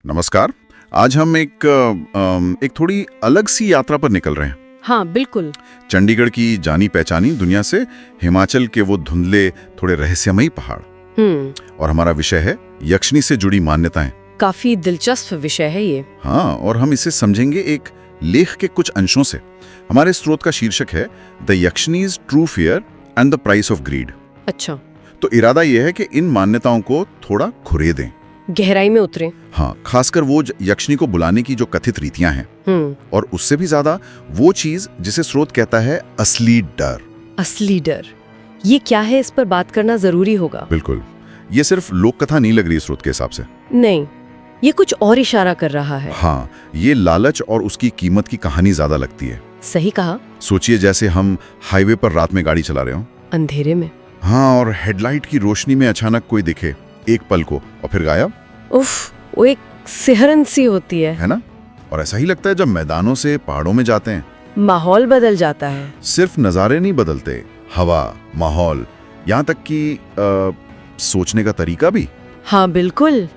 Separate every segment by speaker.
Speaker 1: नमस्कार। आज हम एक थोड़ी अलग सी यात्रा पर निकल रहे हैं।
Speaker 2: हाँ बिल्कुल।
Speaker 1: चंडीगढ़ की जानी पहचानी दुनिया से हिमाचल के वो धुंधले थोड़े रहस्यमयी पहाड़। और हमारा विषय है यक्षिणी से जुड़ी मान्यताएं।
Speaker 2: काफी दिलचस्प विषय है ये।
Speaker 1: हाँ, और हम इसे समझेंगे एक लेख के कुछ अंशों से। हमारे स्रोत का शीर्षक है the Yakshini's true fear and the price of greed.
Speaker 2: अच्छा,
Speaker 1: तो इरादा यह है कि इन मान्यताओं को थोड़ा खुरे दें,
Speaker 2: गहराई में उतरे।
Speaker 1: हाँ, खासकर वो यक्षिणी को बुलाने की जो कथित रीतियां हैं, और उससे भी ज्यादा वो चीज जिसे स्रोत कहता है असली डर।
Speaker 2: असली डर, ये क्या है, इस पर बात करना जरूरी होगा।
Speaker 1: बिल्कुल, ये सिर्फ लोक कथा नहीं लग रही स्रोत के हिसाब से।
Speaker 2: नहीं, ये कुछ और इशारा कर रहा है।
Speaker 1: हाँ, ये लालच और उसकी कीमत की कहानी ज्यादा लगती है।
Speaker 2: सही कहा।
Speaker 1: सोचिए जैसे हम हाईवे पर रात में गाड़ी चला रहे हो,
Speaker 2: अंधेरे में।
Speaker 1: हाँ, और हेडलाइट की रोशनी में अचानक कोई दिखे एक पल को और फिर गायब।
Speaker 2: उफ, वो एक सिहरन सी होती है
Speaker 1: ना? और ऐसा ही लगता है जब मैदानों से पहाड़ों में जाते हैं।
Speaker 2: माहौल बदल जाता है।
Speaker 1: सिर्फ नज़ारे नहीं बदलते, हवा, माहौल, यहाँ तक कि सोचने का तरीका भी।
Speaker 2: हाँ बिल्कुल,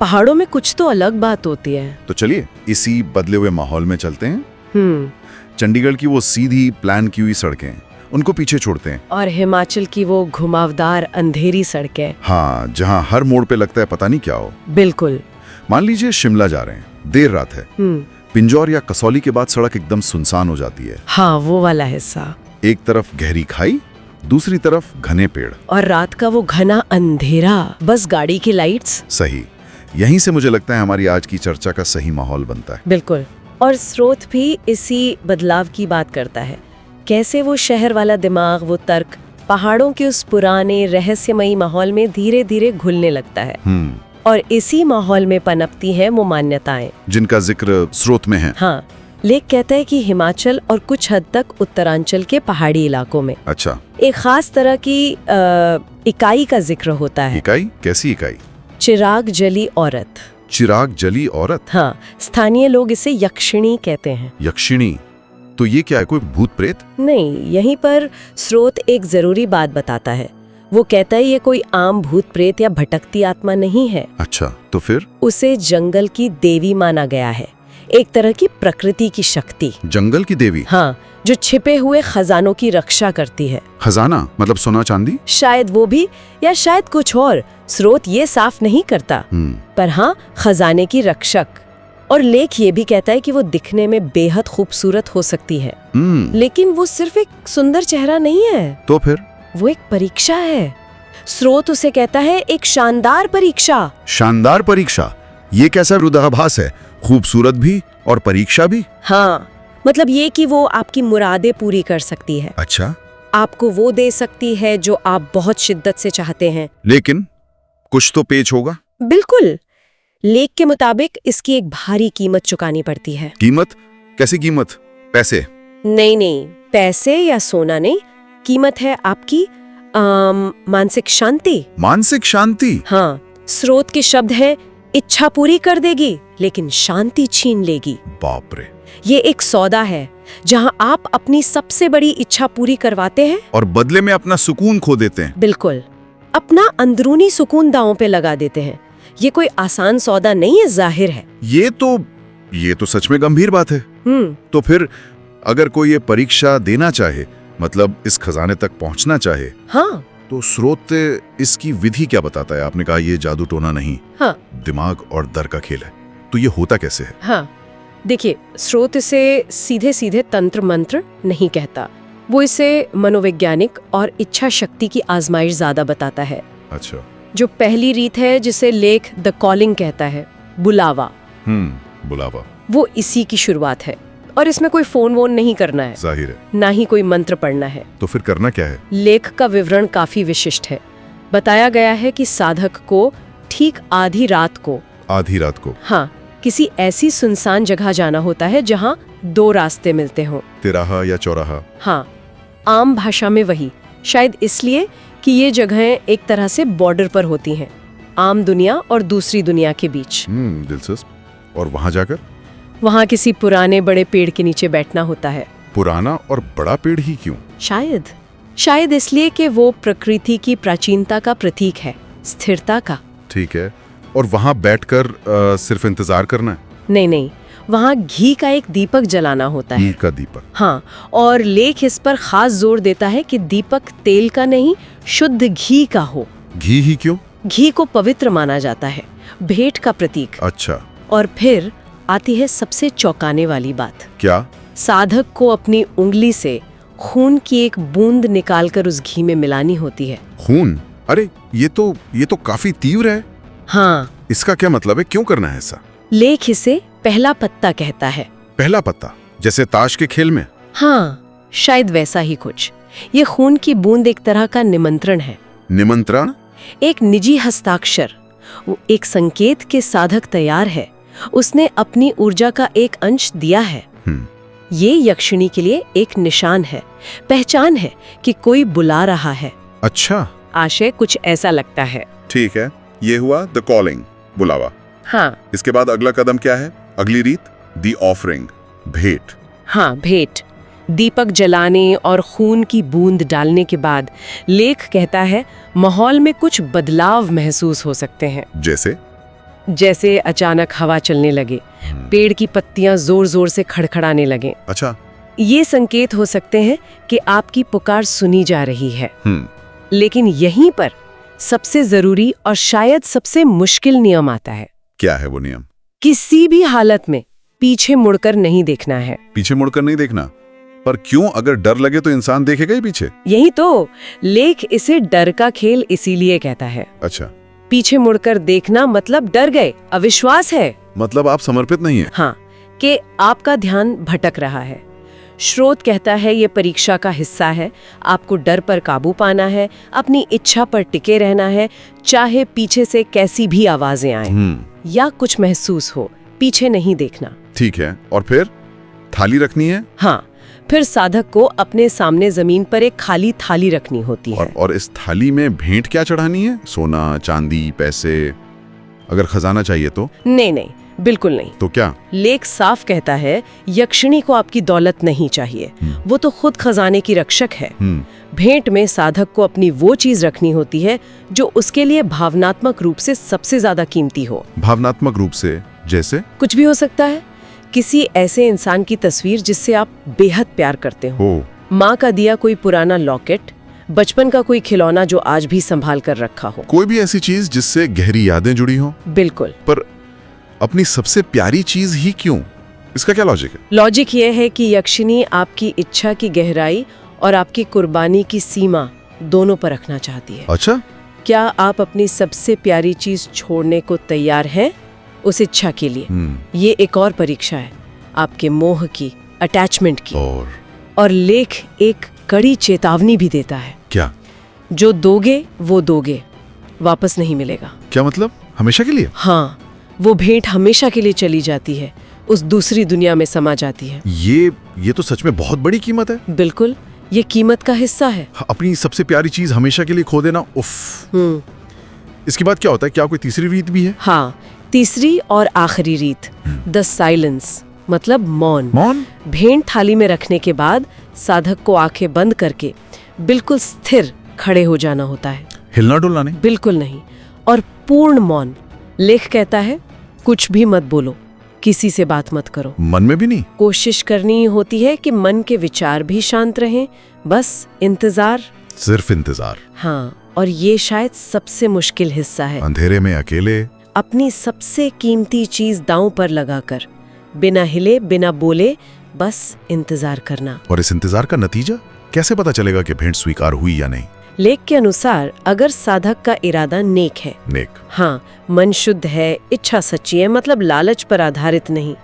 Speaker 2: पहाड़ों में कुछ तो अलग बात होती है।
Speaker 1: तो चलिए इसी बदले हुए माहौल में चलते हैं। चंडीगढ़ की वो सीधी प्लान की हुई सड़कें, उनको पीछे छोड़ते हैं।
Speaker 2: और हिमाचल की वो घुमावदार अंधेरी सड़कें।
Speaker 1: हाँ, जहाँ हर मोड़ पे लगता है पता नहीं क्या हो।
Speaker 2: बिल्कुल।
Speaker 1: मान लीजिए शिमला जा रहे हैं, देर रात है, पिंजौर या कसौली के बाद सड़क एकदम सुनसान हो जाती है।
Speaker 2: हाँ, वो वाला हिस्सा।
Speaker 1: एक तरफ गहरी खाई, दूसरी तरफ घने पेड़,
Speaker 2: और रात का वो घना अंधेरा, बस गाड़ी की लाइट्स।
Speaker 1: सही, यहीं से मुझे लगता है हमारी आज की चर्चा का सही माहौल बनता है।
Speaker 2: बिल्कुल। और स्रोत भी इसी बदलाव की बात करता है, कैसे वो शहर वाला दिमाग, वो तर्क, पहाड़ों के उस पुराने रहस्यमयी माहौल में धीरे धीरे घुलने लगता है। और इसी माहौल में पनपती हैं वो मान्यताएं
Speaker 1: जिनका जिक्र स्रोत में है।
Speaker 2: हाँ, लेख कहता है कि हिमाचल और कुछ हद तक उत्तरांचल के पहाड़ी इलाकों में
Speaker 1: अच्छा,
Speaker 2: एक खास तरह की इकाई का जिक्र होता है।
Speaker 1: इकाई? कैसी इकाई?
Speaker 2: चिराग जली औरत।
Speaker 1: चिराग जली औरत?
Speaker 2: हाँ, स्थानीय लोग इसे यक्षिणी कहते हैं।
Speaker 1: यक्षिणी? तो ये क्या है, कोई भूत प्रेत?
Speaker 2: नहीं, यहीं पर स्रोत एक जरूरी बात बताता है। वो कहता है ये कोई आम भूत प्रेत या भटकती आत्मा नहीं है।
Speaker 1: अच्छा, तो फिर?
Speaker 2: उसे जंगल की देवी माना गया है, एक तरह की प्रकृति की शक्ति।
Speaker 1: जंगल की देवी?
Speaker 2: हाँ, जो छिपे हुए खजानों की रक्षा करती है।
Speaker 1: खजाना मतलब सोना चांदी?
Speaker 2: शायद वो भी, या शायद कुछ और, स्रोत ये साफ नहीं करता। पर हाँ, खजाने की रक्षक। और लेख ये भी कहता है कि वो दिखने में बेहद खूबसूरत हो सकती है, लेकिन वो सिर्फ एक सुंदर चेहरा नहीं है।
Speaker 1: तो फिर?
Speaker 2: वो एक परीक्षा है। स्रोत उसे कहता है एक शानदार परीक्षा।
Speaker 1: शानदार परीक्षा? ये कैसा विरोधाभास है, खूबसूरत भी और परीक्षा भी?
Speaker 2: हाँ, मतलब ये कि वो आपकी मुरादें पूरी कर सकती है।
Speaker 1: अच्छा,
Speaker 2: आपको वो दे सकती है जो आप बहुत शिद्दत से चाहते हैं।
Speaker 1: लेकिन कुछ तो पेच होगा।
Speaker 2: बिल्कुल। लेख के मुताबिक इसकी एक भारी कीमत चुकानी पड़ती है।
Speaker 1: कीमत? कैसी कीमत? पैसे?
Speaker 2: नहीं, पैसे या सोना नहीं, कीमत है आपकी मानसिक शांति।
Speaker 1: मानसिक शांति?
Speaker 2: हाँ, स्रोत के शब्द हैं, इच्छा पूरी कर देगी लेकिन शांति छीन लेगी।
Speaker 1: बाप रे।
Speaker 2: ये एक सौदा है जहाँ आप अपनी सबसे बड़ी इच्छा पूरी करवाते हैं
Speaker 1: और बदले में अपना सुकून खो देते हैं।
Speaker 2: बिल्कुल, अपना अंदरूनी सुकून दांव पे लगा देते हैं। ये कोई आसान सौदा नहीं है, जाहिर है। ये
Speaker 1: तो सच में गंभीर बात है। तो फिर अगर कोई ये परीक्षा देना चाहे, मतलब इस खजाने तक पहुंचना चाहे,
Speaker 2: हाँ,
Speaker 1: तो स्रोत इसकी विधि क्या बताता है? आपने कहा ये जादू टोना नहीं,
Speaker 2: हाँ,
Speaker 1: दिमाग और डर का खेल है। तो ये होता कैसे है?
Speaker 2: हाँ, देखिए, स्रोत इसे सीधे सीधे तंत्र मंत्र नहीं कहता, वो इसे मनोवैज्ञानिक और इच्छा शक्ति की आजमाइश ज्यादा बताता है।
Speaker 1: अच्छा।
Speaker 2: जो पहली रीत है जिसे लेख द कॉलिंग कहता है, बुलावा।
Speaker 1: बुलावा,
Speaker 2: वो इसी की शुरुआत है। और इसमें कोई फोन वोन नहीं करना है,
Speaker 1: जाहिर है,
Speaker 2: ना ही कोई मंत्र पढ़ना है।
Speaker 1: तो फिर करना क्या है?
Speaker 2: लेख का विवरण काफी विशिष्ट है। बताया गया है कि साधक को ठीक आधी रात को, हाँ, किसी ऐसी सुनसान जगह जाना होता है जहाँ दो रास्ते मिलते हों।
Speaker 1: तिराहा या चौराहा?
Speaker 2: हाँ, आम भाषा में वही, शायद इसलिए कि ये जगहें एक तरह से बॉर्डर पर होती हैं, आम दुनिया और दूसरी दुनिया के बीच।
Speaker 1: दिलचस्प। और वहाँ जाकर?
Speaker 2: वहाँ किसी पुराने बड़े पेड़ के नीचे बैठना होता है।
Speaker 1: पुराना और बड़ा पेड़ ही क्यों?
Speaker 2: शायद इसलिए कि वो प्रकृति की प्राचीनता का प्रतीक है, स्थिरता का।
Speaker 1: ठीक है, और वहां बैठकर सिर्फ इंतजार करना है?
Speaker 2: नहीं नहीं, वहाँ घी का एक दीपक जलाना होता है।
Speaker 1: घी का दीपक?
Speaker 2: हाँ, और लेख इस पर खास जोर देता है कि दीपक तेल का नहीं, शुद्ध घी का हो।
Speaker 1: घी ही क्यों?
Speaker 2: घी को पवित्र माना जाता है, भेंट का प्रतीक।
Speaker 1: अच्छा।
Speaker 2: और फिर आती है सबसे चौंकाने वाली बात।
Speaker 1: क्या?
Speaker 2: साधक को अपनी उंगली से खून की एक बूंद निकालकर उस घी में मिलानी होती है।
Speaker 1: खून? अरे ये तो काफी तीव्र है।
Speaker 2: हाँ।
Speaker 1: इसका क्या मतलब है? क्यों करना है ऐसा?
Speaker 2: लेख इसे पहला पत्ता कहता है।
Speaker 1: पहला पत्ता? जैसे ताश के खेल में?
Speaker 2: हाँ, शायद वैसा ही कुछ। ये खून की बूंद एक तरह का निमंत्रण है। निमंत्रण? एक निजी हस्ताक्षर, वो एक संकेत के साधक तैयार है, उसने अपनी ऊर्जा का एक अंश दिया है। ये यक्षिणी के लिए एक निशान है, पहचान है कि कोई बुला रहा है।
Speaker 1: अच्छा,
Speaker 2: आशय कुछ ऐसा लगता है।
Speaker 1: ठीक है, ये हुआ द कॉलिंग, बुलावा।
Speaker 2: हाँ।
Speaker 1: इसके बाद अगला कदम क्या है? अगली रीत? दी ऑफरिंग, भेंट।
Speaker 2: हाँ, भेंट। दीपक जलाने और खून की बूंद डालने के बाद लेख कहता है माहौल में कुछ बदलाव महसूस हो सकते हैं। जैसे अचानक हवा चलने लगे, पेड़ की पत्तियां जोर जोर से खड़खड़ाने लगे।
Speaker 1: अच्छा।
Speaker 2: ये संकेत हो सकते हैं कि आपकी पुकार सुनी जा रही है। लेकिन यहीं पर सबसे जरूरी और शायद सबसे मुश्किल नियम आता है।
Speaker 1: क्या है वो नियम?
Speaker 2: किसी भी हालत में पीछे मुड़कर नहीं देखना है।
Speaker 1: पीछे मुड़कर नहीं देखना? पर क्यों? अगर डर लगे तो इंसान देखेगा ही पीछे।
Speaker 2: यही तो, लेख इसे डर का खेल इसीलिए कहता है।
Speaker 1: अच्छा।
Speaker 2: पीछे मुड़कर देखना मतलब डर गए, अविश्वास है।
Speaker 1: मतलब आप समर्पित नहीं है।
Speaker 2: हाँ, कि आपका ध्यान भटक रहा है। स्रोत कहता है ये परीक्षा का हिस्सा है, आपको डर पर काबू पाना है, अपनी इच्छा पर टिके रहना है, चाहे पीछे से कैसी भी आवाजें आएं या कुछ महसूस हो, पीछे नहीं देखना। ठीक है, और फिर थाली रखनी है? हाँ, फिर साधक को अपने सामने जमीन पर एक खाली थाली रखनी होती है।
Speaker 1: और इस थाली में भेंट क्या चढ़ानी है? सोना, चांदी, पैसे? अगर खजाना चाहिए तो?
Speaker 2: नहीं नहीं, बिल्कुल नहीं।
Speaker 1: तो क्या?
Speaker 2: लेख साफ कहता है यक्षिणी को आपकी दौलत नहीं चाहिए, वो तो खुद खजाने की रक्षक है। भेंट में साधक को अपनी वो चीज रखनी होती है जो उसके लिए भावनात्मक रूप से सबसे ज्यादा कीमती हो।
Speaker 1: भावनात्मक रूप से जैसे?
Speaker 2: कुछ भी हो सकता है। किसी ऐसे इंसान की तस्वीर जिससे आप बेहद प्यार करते हो। माँ का दिया कोई पुराना लॉकेट, बचपन का कोई खिलौना जो आज भी संभाल कर रखा हो।
Speaker 1: कोई भी ऐसी चीज जिससे गहरी यादें जुड़ी हो।
Speaker 2: बिल्कुल।
Speaker 1: पर अपनी सबसे प्यारी चीज ही क्यों? इसका क्या लॉजिक है?
Speaker 2: लॉजिक ये है कि यक्षिणी आपकी इच्छा की गहराई और आपकी कुर्बानी की सीमा दोनों पर रखना चाहती है।
Speaker 1: अच्छा।
Speaker 2: क्या आप अपनी सबसे प्यारी चीज छोड़ने को तैयार हैं उस इच्छा के लिए? ये एक और परीक्षा है आपके मोह की, अटैचमेंट की। और लेख एक कड़ी चेतावनी भी देता है।
Speaker 1: क्या?
Speaker 2: जो दोगे वो दोगे, वापस नहीं मिलेगा।
Speaker 1: क्या मतलब? हमेशा के लिए?
Speaker 2: हाँ, वो भेंट हमेशा के लिए चली जाती है, उस दूसरी दुनिया में समा जाती है।
Speaker 1: ये तो सच में बहुत बड़ी कीमत है।
Speaker 2: बिल्कुल, ये कीमत का हिस्सा है।
Speaker 1: अपनी सबसे प्यारी चीज हमेशा के लिए खो देना, उफ। इसके बाद क्या होता है? क्या कोई तीसरी रीत भी है?
Speaker 2: हाँ, तीसरी और आखिरी रीत, द साइलेंस, मतलब मौन।
Speaker 1: मौन?
Speaker 2: भेंट थाली में रखने के बाद साधक को आंखें बंद करके बिल्कुल स्थिर खड़े हो जाना होता है।
Speaker 1: हिलना डुलना नहीं?
Speaker 2: बिल्कुल नहीं, और पूर्ण मौन। लेख कहता है कुछ भी मत बोलो, किसी से बात मत करो।
Speaker 1: मन में भी नहीं?
Speaker 2: कोशिश करनी होती है कि मन के विचार भी शांत रहें, बस इंतजार,
Speaker 1: सिर्फ इंतजार।
Speaker 2: हाँ, और ये शायद सबसे मुश्किल हिस्सा है।
Speaker 1: अंधेरे में अकेले
Speaker 2: अपनी सबसे कीमती चीज दांव पर लगाकर, बिना हिले बिना बोले, बस इंतजार करना।
Speaker 1: और इस इंतजार का नतीजा कैसे पता चलेगा कि भेंट स्वीकार हुई या नहीं?
Speaker 2: लेख के अनुसार अगर साधक का इरादा नेक है, हाँ, मन शुद्ध है, इच्छा सच्ची है, मतलब लालच पर आधारित नहीं,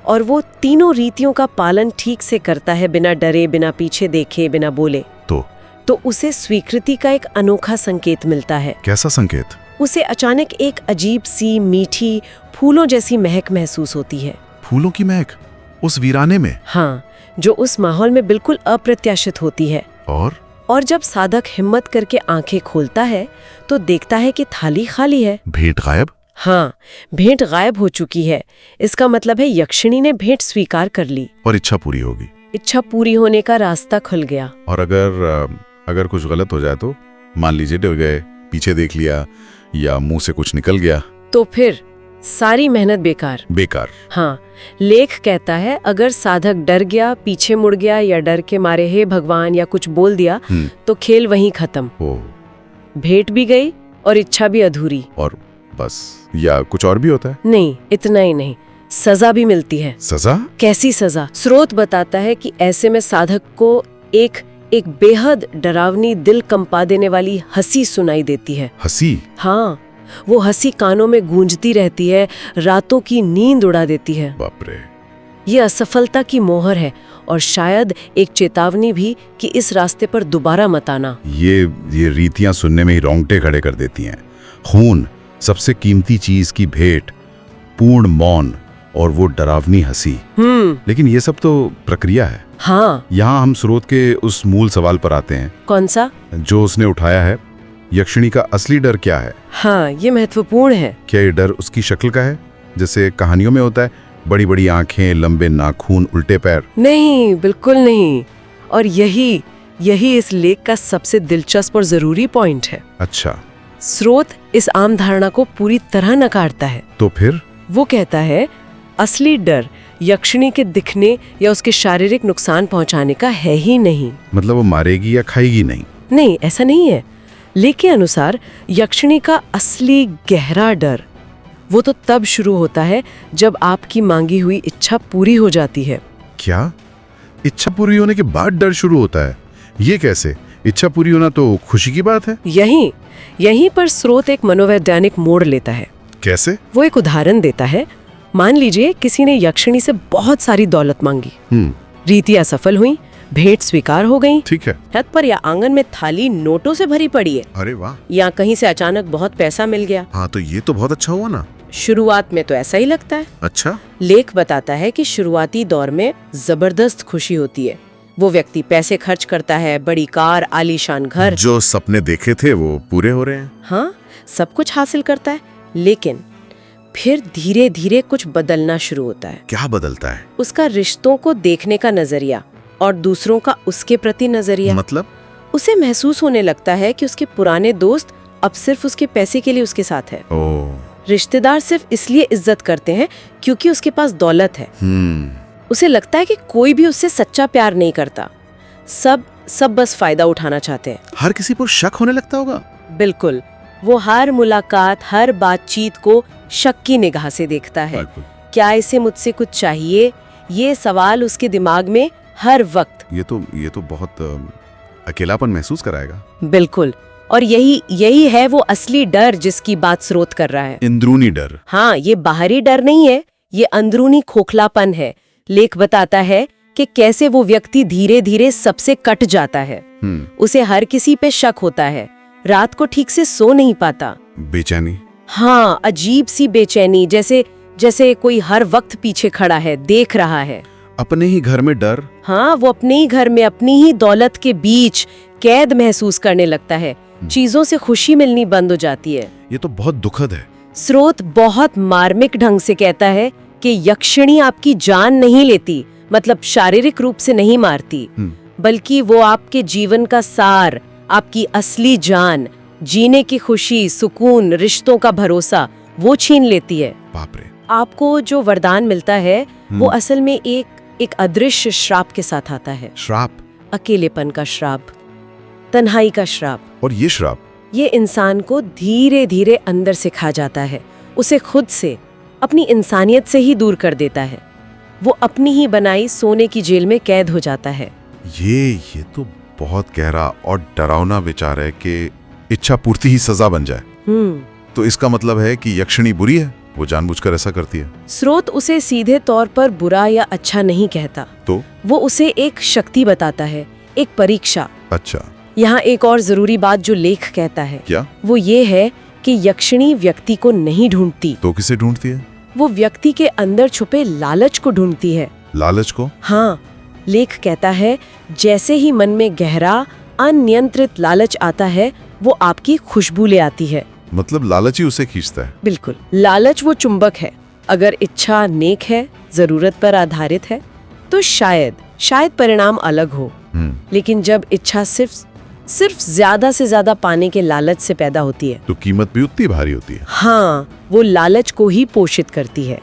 Speaker 2: और वो तीनों रीतियों का पालन ठीक से करता है, बिना डरे, बिना पीछे देखे, बिना बोले, तो उसे स्वीकृति का एक अनोखा संकेत मिलता है।
Speaker 1: कैसा संकेत?
Speaker 2: उसे अचानक एक अजीब सी मीठी फूलों जैसी महक महसूस होती है।
Speaker 1: फूलों की महक उस वीराने में?
Speaker 2: हाँ, जो उस माहौल में बिल्कुल अप्रत्याशित होती है। और जब साधक हिम्मत करके आंखें खोलता है तो देखता है कि थाली खाली है।
Speaker 1: भेंट गायब?
Speaker 2: हाँ, भेंट गायब हो चुकी है। इसका मतलब है यक्षिणी ने भेंट स्वीकार कर ली
Speaker 1: और इच्छा पूरी होगी।
Speaker 2: इच्छा पूरी होने का रास्ता खुल गया।
Speaker 1: और अगर कुछ गलत हो जाए तो? मान लीजिए डर गए, पीछे देख लिया, या मुंह से कुछ निकल गया,
Speaker 2: तो फिर सारी मेहनत बेकार।
Speaker 1: बेकार।
Speaker 2: हाँ, लेख कहता है अगर साधक डर गया, पीछे मुड़ गया या डर के मारे हे भगवान या कुछ बोल दिया तो खेल वहीं खत्म। भेंट भी गई और इच्छा भी अधूरी। और
Speaker 1: बस, या कुछ और भी होता है?
Speaker 2: नहीं, इतना ही नहीं, सजा भी मिलती है।
Speaker 1: सजा? कैसी
Speaker 2: सजा? स्रोत बताता है कि ऐसे में साधक को एक बेहद डरावनी, दिल कंपा देने वाली हंसी सुनाई देती है।
Speaker 1: हंसी?
Speaker 2: हाँ, वो हंसी कानों में गूंजती रहती है, रातों की नींद उड़ा देती है।
Speaker 1: बाप रे।
Speaker 2: ये असफलता की मोहर है और शायद एक चेतावनी भी कि इस रास्ते पर दोबारा मत आना।
Speaker 1: ये रीतियां सुनने में ही रोंगटे खड़े कर देती हैं। खून, सबसे कीमती चीज की भेंट, पूर्ण मौन और वो डरावनी हंसी। लेकिन ये सब तो प्रक्रिया है।
Speaker 2: हाँ।
Speaker 1: यहाँ हम स्रोत के उस मूल सवाल पर आते हैं।
Speaker 2: कौन सा?
Speaker 1: जो उसने उठाया है, यक्षिणी का असली डर क्या है?
Speaker 2: हाँ, ये महत्वपूर्ण है।
Speaker 1: क्या ये डर उसकी शक्ल का है, जैसे कहानियों में होता है, बड़ी बड़ी आंखें, लंबे नाखून, उल्टे पैर?
Speaker 2: नहीं, बिल्कुल नहीं। और यही इस लेख का सबसे दिलचस्प और जरूरी पॉइंट है।
Speaker 1: अच्छा।
Speaker 2: स्रोत इस आम धारणा को पूरी तरह नकारता है।
Speaker 1: तो फिर?
Speaker 2: वो कहता है असली डर यक्षिणी के दिखने या उसके शारीरिक नुकसान पहुंचाने का है ही नहीं।
Speaker 1: मतलब वो मारेगी या खाएगी नहीं?
Speaker 2: नहीं, ऐसा नहीं है। लेख के अनुसार यक्षिणी का असली गहरा डर वो तो तब शुरू होता है जब आपकी मांगी हुई इच्छा पूरी हो जाती है।
Speaker 1: क्या? इच्छा पूरी होने के बाद डर शुरू होता है? ये कैसे? इच्छा पूरी होना तो खुशी की बात है।
Speaker 2: यहीं पर स्रोत एक मनोवैज्ञानिक मोड़ लेता है।
Speaker 1: कैसे?
Speaker 2: वो एक उदाहरण देता है। मान लीजिए किसी ने यक्षिणी से बहुत सारी दौलत मांगी। रीतियां सफल हुई, भेंट स्वीकार हो गई।
Speaker 1: ठीक है।
Speaker 2: छत पर या आंगन में थाली नोटों से भरी पड़ी है।
Speaker 1: अरे वाह।
Speaker 2: या कहीं से अचानक बहुत पैसा मिल गया।
Speaker 1: हाँ, तो ये तो बहुत अच्छा हुआ ना।
Speaker 2: शुरुआत में तो ऐसा ही लगता है।
Speaker 1: अच्छा।
Speaker 2: लेख बताता है कि शुरुआती दौर में जबरदस्त खुशी होती है। वो व्यक्ति पैसे खर्च करता है, बड़ी कार, आलीशान घर,
Speaker 1: जो सपने देखे थे वो पूरे हो रहे हैं।
Speaker 2: हाँ, सब कुछ हासिल करता है। लेकिन फिर धीरे धीरे कुछ बदलना शुरू होता है।
Speaker 1: क्या बदलता है?
Speaker 2: उसका रिश्तों को देखने का नजरिया और दूसरों का उसके प्रति नजरिया।
Speaker 1: मतलब?
Speaker 2: उसे महसूस होने लगता है कि उसके पुराने दोस्त अब सिर्फ उसके पैसे के लिए उसके साथ है। रिश्तेदार सिर्फ इसलिए इज्जत करते हैं क्योंकि उसके पास दौलत है। उसे लगता है कि कोई भी उससे सच्चा प्यार नहीं करता। सब बस फायदा उठाना चाहते हैं।
Speaker 1: हर किसी पर शक होने लगता होगा।
Speaker 2: बिल्कुल। वो हर मुलाकात, हर बातचीत को शक की निगाह से देखता है। क्या इसे मुझसे कुछ चाहिए? ये सवाल उसके दिमाग में हर वक्त।
Speaker 1: ये तो बहुत अकेलापन महसूस कराएगा।
Speaker 2: बिल्कुल। और यही है वो असली डर जिसकी बात स्रोत कर रहा है।
Speaker 1: अंदरूनी डर।
Speaker 2: हाँ, ये बाहरी डर नहीं है, ये अंदरूनी खोखलापन है। लेख बताता है कि कैसे वो व्यक्ति धीरे धीरे सबसे कट जाता है। उसे हर किसी पे शक होता है, रात को ठीक से सो नहीं पाता।
Speaker 1: बेचैनी?
Speaker 2: हाँ, अजीब सी बेचैनी, जैसे कोई हर वक्त पीछे खड़ा है, देख रहा है।
Speaker 1: अपने ही घर में डर।
Speaker 2: हाँ, वो अपने ही घर में, अपनी ही दौलत के बीच कैद महसूस करने लगता है। चीजों से खुशी मिलनी बंद हो जाती है।
Speaker 1: ये तो बहुत दुखद है।
Speaker 2: स्रोत बहुत मार्मिक ढंग से कहता है कि यक्षिणी आपकी जान नहीं लेती, मतलब शारीरिक रूप से नहीं मारती, बल्कि वो आपके जीवन का सार, आपकी असली जान, जीने की खुशी, सुकून, रिश्तों का भरोसा, वो छीन लेती है।
Speaker 1: बाप रे।
Speaker 2: आपको जो वरदान मिलता है वो असल में एक अदृश्य श्राप के साथ आता है।
Speaker 1: श्राप?
Speaker 2: अकेलेपन का श्राप, तन्हाई का श्राप।
Speaker 1: और ये श्राप?
Speaker 2: ये इंसान को धीरे धीरे अंदर से खा जाता है, उसे खुद से, अपनी इंसानियत से ही दूर कर देता है। वो अपनी ही बनाई सोने की जेल में कैद हो जाता है।
Speaker 1: ये तो बहुत गहरा और डरावना विचार है कि इच्छा पूर्ति ही सजा बन जाए। तो इसका मतलब है कि यक्षिणी बुरी है, वो जानबूझकर ऐसा करती है।
Speaker 2: स्रोत उसे सीधे तौर पर बुरा या अच्छा नहीं कहता,
Speaker 1: तो
Speaker 2: वो उसे एक शक्ति बताता है, एक परीक्षा।
Speaker 1: अच्छा।
Speaker 2: यहाँ एक और जरूरी बात जो लेख कहता है,
Speaker 1: क्या? वो
Speaker 2: ये है कि यक्षिणी व्यक्ति को नहीं ढूंढती।
Speaker 1: तो किसे ढूंढती है?
Speaker 2: वो व्यक्ति के अंदर छुपे लालच को ढूंढती है।
Speaker 1: लालच को?
Speaker 2: हाँ, लेख कहता है जैसे ही मन में गहरा अनियंत्रित लालच आता है, वो आपकी खुशबू ले आती है।
Speaker 1: मतलब लालच ही उसे खींचता है?
Speaker 2: बिल्कुल। लालच वो चुंबक है। अगर इच्छा नेक है, जरूरत पर आधारित है, तो शायद परिणाम अलग हो। लेकिन जब इच्छा सिर्फ ज्यादा से ज्यादा पाने के लालच से पैदा होती है।
Speaker 1: तो कीमत भी उतनी भारी होती है।
Speaker 2: हाँ, वो लालच को ही पोषित करती है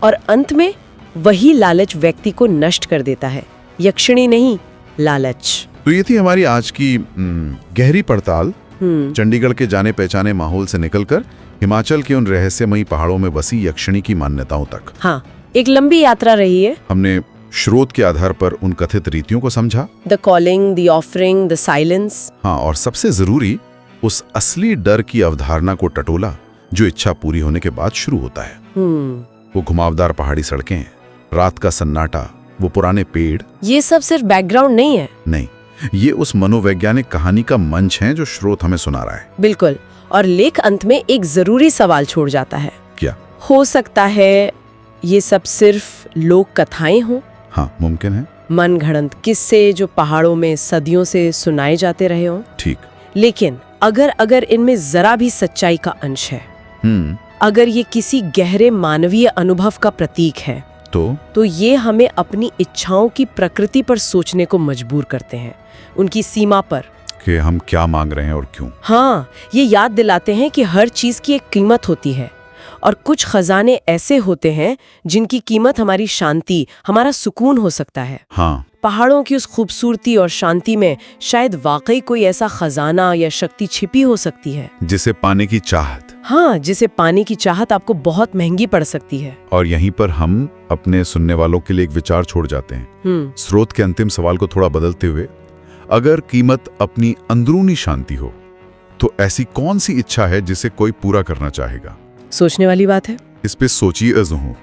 Speaker 2: और अंत में वही लालच व्यक्ति को नष्ट कर देता है। यक्षिणी नहीं, लालच।
Speaker 1: तो ये थी हमारी आज की गहरी पड़ताल, चंडीगढ़ के जाने पहचाने माहौल से निकलकर हिमाचल के उन रहस्यमयी पहाड़ों में बसी यक्षिणी की मान्यताओं तक।
Speaker 2: हाँ, एक लंबी यात्रा रही है।
Speaker 1: हमने स्रोत के आधार पर उन कथित रीतियों को समझा,
Speaker 2: the calling, the offering, the silence.
Speaker 1: हाँ, और सबसे जरूरी उस असली डर की अवधारणा को टटोला जो इच्छा पूरी होने के बाद शुरू होता है। वो घुमावदार पहाड़ी सड़कें, रात का सन्नाटा, वो पुराने पेड़,
Speaker 2: ये सब सिर्फ बैकग्राउंड नहीं है।
Speaker 1: नहीं, ये उस मनोवैज्ञानिक कहानी का मंच है जो स्रोत हमें सुना रहा है।
Speaker 2: बिल्कुल। और लेख अंत में एक जरूरी सवाल छोड़ जाता है।
Speaker 1: क्या
Speaker 2: हो सकता है ये सब सिर्फ लोक कथाएं हों?
Speaker 1: हाँ, मुमकिन है।
Speaker 2: मन घड़ंत किस्से जो पहाड़ों में सदियों से सुनाए जाते रहे हों।
Speaker 1: ठीक।
Speaker 2: लेकिन अगर इनमें जरा भी सच्चाई का अंश है, अगर ये किसी गहरे मानवीय अनुभव का प्रतीक है, तो ये हमें अपनी इच्छाओं की प्रकृति पर सोचने को मजबूर करते हैं, उनकी सीमा पर
Speaker 1: कि हम क्या मांग रहे हैं और क्यों।
Speaker 2: हाँ, ये याद दिलाते हैं कि हर चीज की एक कीमत होती है और कुछ खजाने ऐसे होते हैं जिनकी कीमत हमारी शांति, हमारा सुकून हो सकता है।
Speaker 1: हाँ,
Speaker 2: पहाड़ों की उस खूबसूरती और शांति में शायद वाकई कोई ऐसा खजाना या शक्ति छिपी हो सकती है
Speaker 1: जिसे पाने की चाहत।
Speaker 2: हाँ, जिसे पाने की चाहत आपको बहुत महंगी पड़ सकती है।
Speaker 1: और यहीं पर हम अपने सुनने वालों के लिए एक विचार छोड़ जाते हैं। स्रोत के अंतिम सवाल को थोड़ा बदलते हुए, अगर कीमत अपनी अंदरूनी शांति हो तो ऐसी कौन सी इच्छा है जिसे कोई पूरा करना चाहेगा?
Speaker 2: सोचने वाली बात है।
Speaker 1: इस पे सोचिए अज़हू।